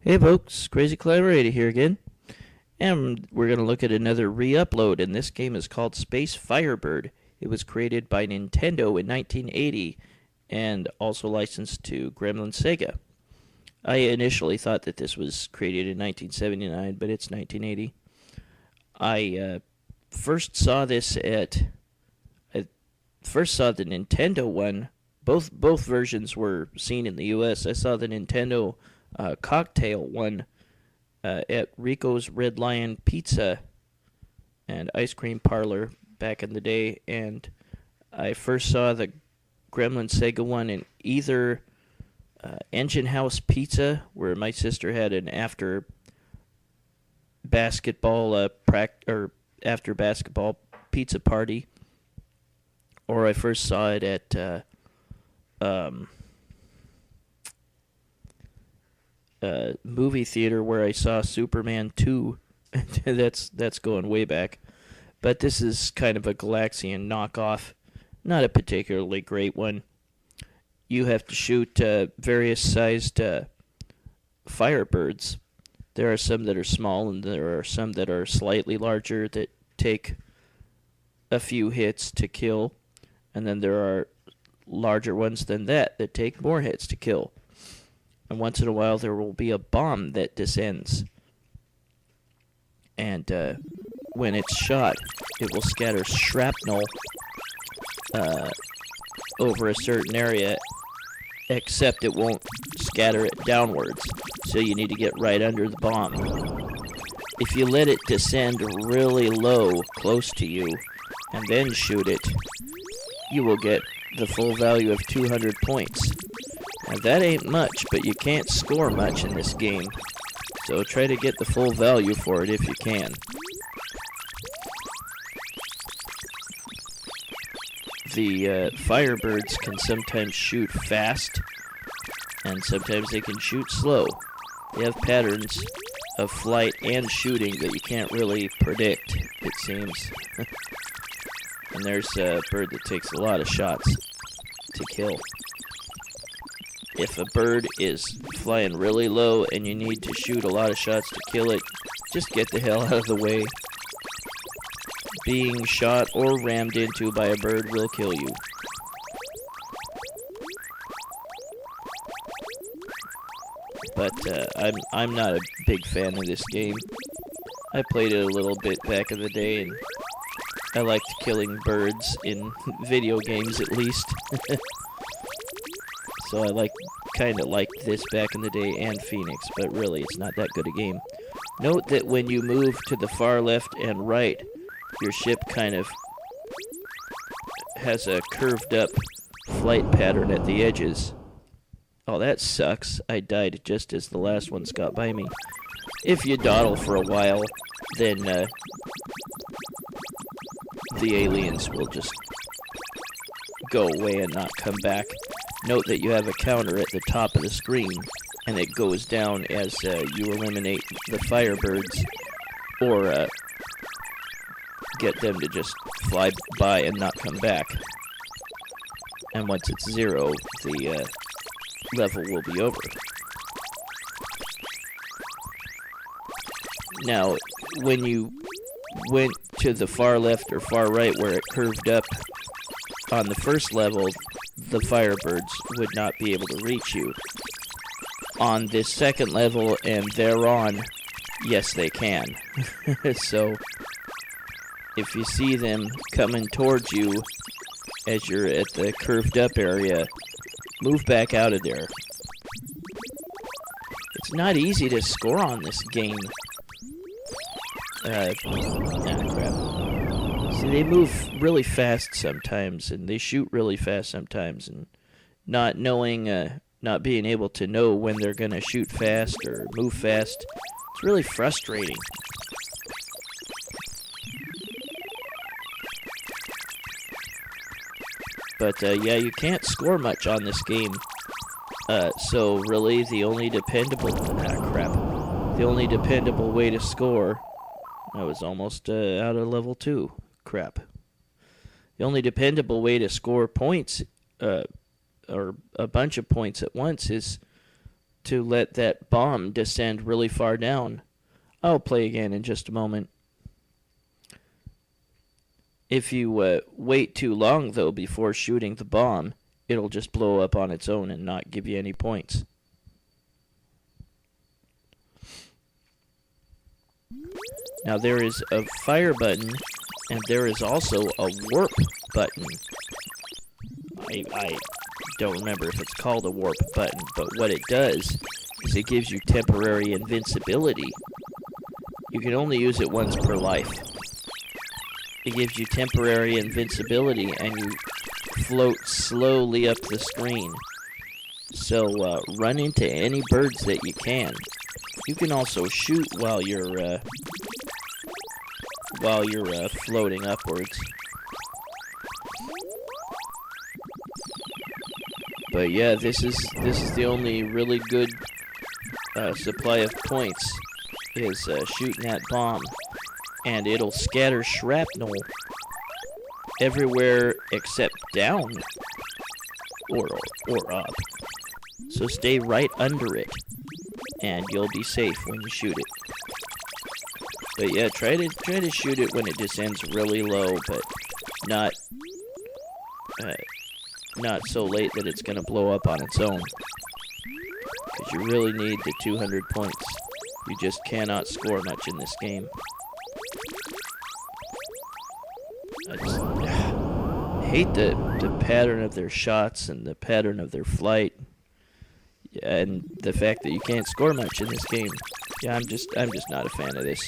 Hey folks, Crazy Collaborator here again, and we're going to look at another re-upload, and this game is called Space Firebird. It was created by Nintendo in 1980, and also licensed to Gremlin Sega. I initially thought that this was created in 1979, but it's 1980. I first saw this I first saw the Nintendo one. Both versions were seen in the U.S. I saw the Nintendo cocktail one at Rico's Red Lion Pizza and Ice Cream Parlor back in the day, and I first saw the Gremlin Sega one in either Engine House Pizza, where my sister had an after basketball after basketball pizza party, or I first saw it at movie theater where I saw Superman 2. that's going way back. But this is kind of a Galaxian knockoff. Not a particularly great one. You have to shoot various sized Firebirds. There are some that are small, and there are some that are slightly larger that take a few hits to kill. And then there are larger ones than that take more hits to kill. And once in a while there will be a bomb that descends. And when it's shot, it will scatter shrapnel over a certain area, except it won't scatter it downwards. So you need to get right under the bomb. If you let it descend really low, close to you, and then shoot it, you will get the full value of 200 points. Now that ain't much, but you can't score much in this game. So try to get the full value for it if you can. The Firebirds can sometimes shoot fast, and sometimes they can shoot slow. They have patterns of flight and shooting that you can't really predict, it seems. And there's a bird that takes a lot of shots to kill. If a bird is flying really low and you need to shoot a lot of shots to kill it, just get the hell out of the way. Being shot or rammed into by a bird will kill you. But I'm not a big fan of this game. I played it a little bit back in the day, and I liked killing birds in video games at least. So I kind of liked this back in the day and Phoenix, but really it's not that good a game. Note that when you move to the far left and right, your ship kind of has a curved up flight pattern at the edges. Oh, that sucks. I died just as the last ones got by me. If you dawdle for a while, then the aliens will just go away and not come back. Note that you have a counter at the top of the screen, and it goes down as you eliminate the Firebirds, or get them to just fly by and not come back. And once it's 0, the level will be over. Now, when you went to the far left or far right where it curved up on the first level, the Firebirds would not be able to reach you. On this second level and thereon, yes they can. So, if you see them coming towards you as you're at the curved up area, move back out of there. It's not easy to score on this game. Crap. See, they move really fast sometimes, and they shoot really fast sometimes, and not being able to know when they're gonna shoot fast or move fast, it's really frustrating. But yeah, you can't score much on this game. So really, the only dependable way to score. I was almost out of level 2. Crap. The only dependable way to score points, or a bunch of points at once, is to let that bomb descend really far down. I'll play again in just a moment. If you wait too long, though, before shooting the bomb, it'll just blow up on its own and not give you any points. Now there is a fire button, and there is also a warp button. I don't remember if it's called a warp button, but what it does is it gives you temporary invincibility. You can only use it once per life. It gives you temporary invincibility, and you float slowly up the screen. So run into any birds that you can. You can also shoot while you're floating upwards. But yeah, this is the only really good supply of points is shooting that bomb, and it'll scatter shrapnel everywhere except down or up. So stay right under it, and you'll be safe when you shoot it. But yeah, try to shoot it when it descends really low, but not so late that it's gonna blow up on its own. Because you really need the 200 points. You just cannot score much in this game. I just hate the pattern of their shots and the pattern of their flight. Yeah, and the fact that you can't score much in this game. Yeah, I'm just not a fan of this.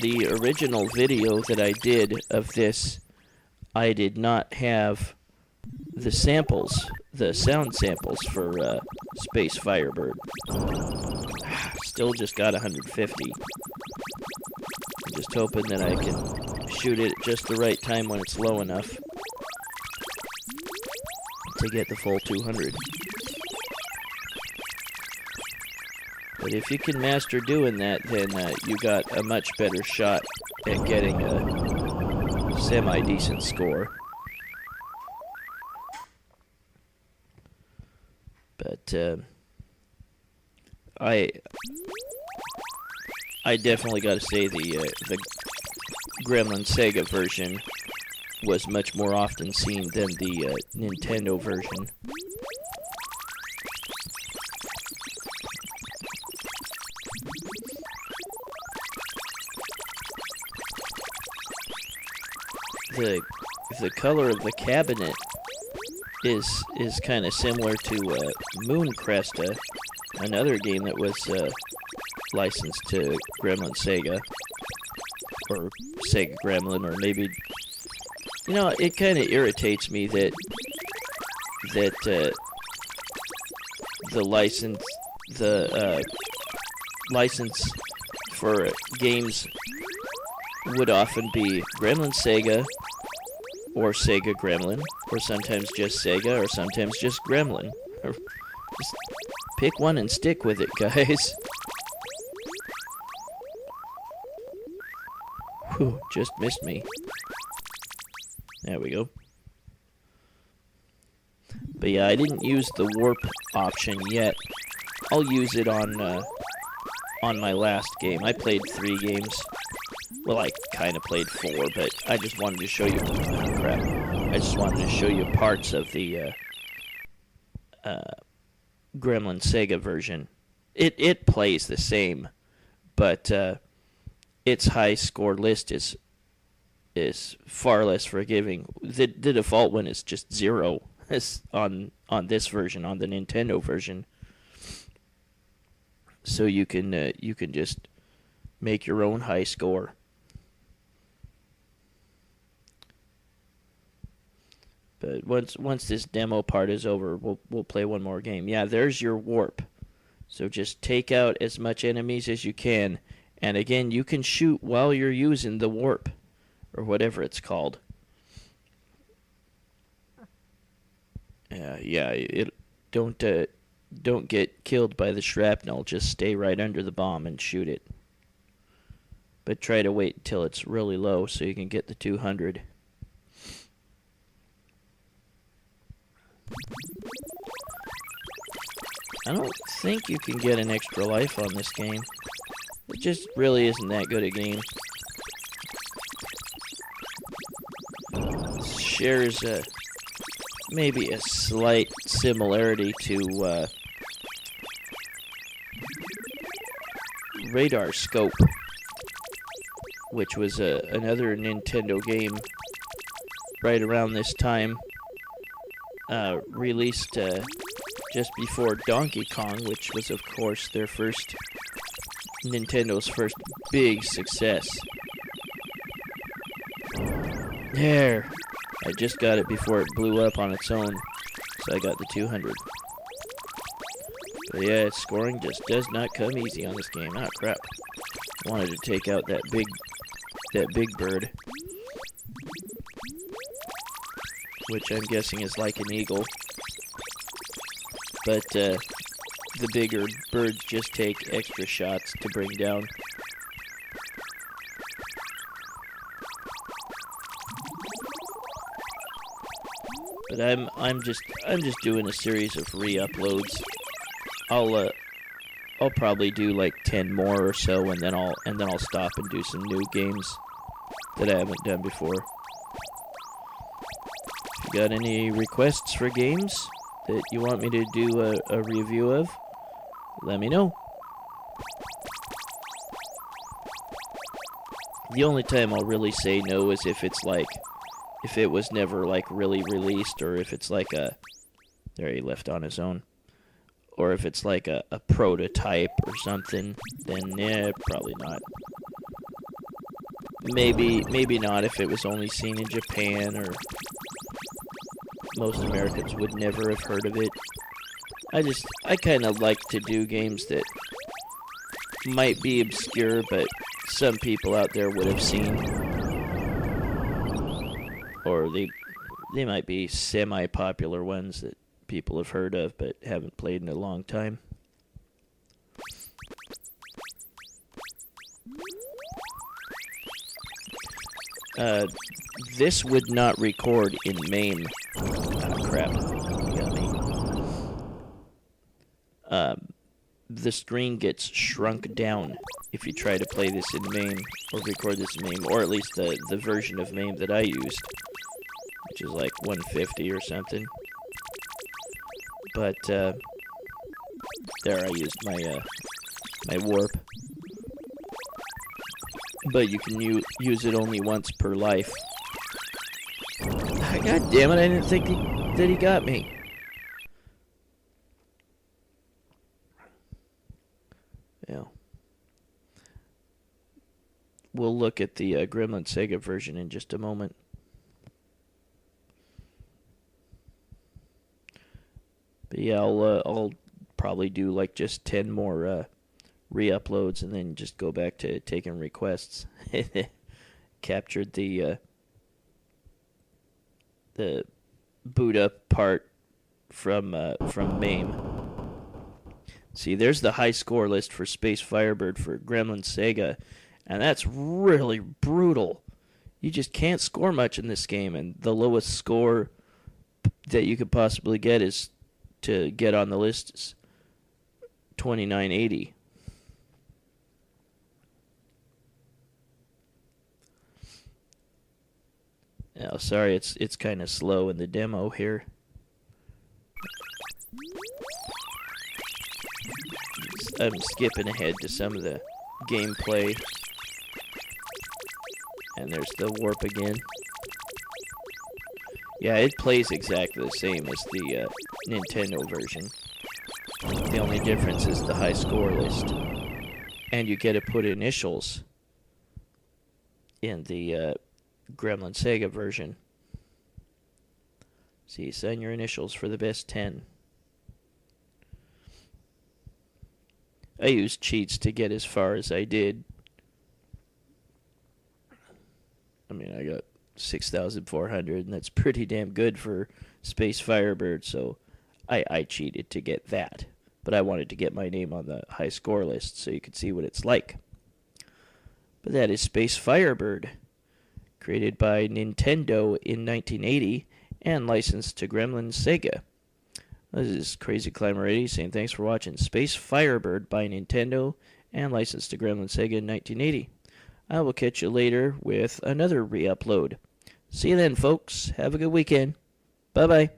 The original video that I did of this, I did not have the samples, the sound samples for Space Firebird. Still just got 150. I'm just hoping that I can shoot it at just the right time when it's low enough to get the full 200. But if you can master doing that, then you got a much better shot at getting a semi-decent score. But I definitely got to say the Gremlin Sega version was much more often seen than the Nintendo version. The color of the cabinet is kind of similar to Moon Cresta, another game that was licensed to Gremlin Sega, or Sega Gremlin, or maybe, you know, it kind of irritates me that the license for games would often be Gremlin Sega, or Sega Gremlin, or sometimes just Sega, or sometimes just Gremlin. Just pick one and stick with it, guys. Whew, just missed me. There we go. But yeah, I didn't use the warp option yet. I'll use it on my last game. I played 3 games. Well, I kind of played 4, but I just wanted to show you... crap. I just wanted to show you parts of the Gremlin Sega version. It plays the same, but its high score list is far less forgiving. The default one is just 0 on this version, on the Nintendo version. So you can just make your own high score. But once this demo part is over, we'll play one more game. Yeah, there's your warp. So just take out as much enemies as you can. And again, you can shoot while you're using the warp, or whatever it's called. Don't get killed by the shrapnel. Just stay right under the bomb and shoot it. But try to wait until it's really low so you can get the 200. I don't think you can get an extra life on this game. It just really isn't that good a game. Shares maybe a slight similarity to Radar Scope, which was another Nintendo game right around this time, released just before Donkey Kong, which was, of course, Nintendo's first big success. There. I just got it before it blew up on its own, so I got the 200. But yeah, scoring just does not come easy on this game. Ah, crap. I wanted to take out that big bird, which I'm guessing is like an eagle. But the bigger birds just take extra shots to bring down. But I'm just doing a series of re-uploads. I'll probably do like 10 more or so, and then I'll stop and do some new games that I haven't done before. If you got any requests for games that you want me to do a review of, let me know. The only time I'll really say no is if it was never like really released, or if it's like there, he left on his own, or if it's like a prototype or something, then yeah, probably not. Maybe not if it was only seen in Japan, or most Americans would never have heard of it. I kind of like to do games that might be obscure, but some people out there would have seen. Or they might be semi-popular ones that people have heard of but haven't played in a long time. This would not record in MAME. Ah, crap. You got me. The screen gets shrunk down if you try to play this in MAME, or record this in MAME, or at least the version of MAME that I used, which is like 150 or something. But there, I used my warp. But you can use it only once per life. God damn it, I didn't think that he got me. Yeah. We'll look at the Gremlin Sega version in just a moment. But yeah, I'll probably do like just 10 more re-uploads and then just go back to taking requests. Captured the boot up part from MAME. See, there's the high score list for Space Firebird for Gremlin Sega, and that's really brutal. You just can't score much in this game, and the lowest score that you could possibly get is to get on the list is 2980. Oh, sorry, it's kind of slow in the demo here. I'm skipping ahead to some of the gameplay. And there's the warp again. Yeah, it plays exactly the same as the Nintendo version. The only difference is the high score list. And you get to put initials in the Gremlin Sega version. See, sign your initials for the best 10. I used cheats to get as far as I did. I mean, I got 6,400, and that's pretty damn good for Space Firebird, so I cheated to get that. But I wanted to get my name on the high score list so you could see what it's like. But that is Space Firebird, created by Nintendo in 1980 and licensed to Gremlin Sega. This is Crazy Climber 80 saying thanks for watching Space Firebird by Nintendo and licensed to Gremlin Sega in 1980. I will catch you later with another re-upload. See you then, folks. Have a good weekend. Bye-bye.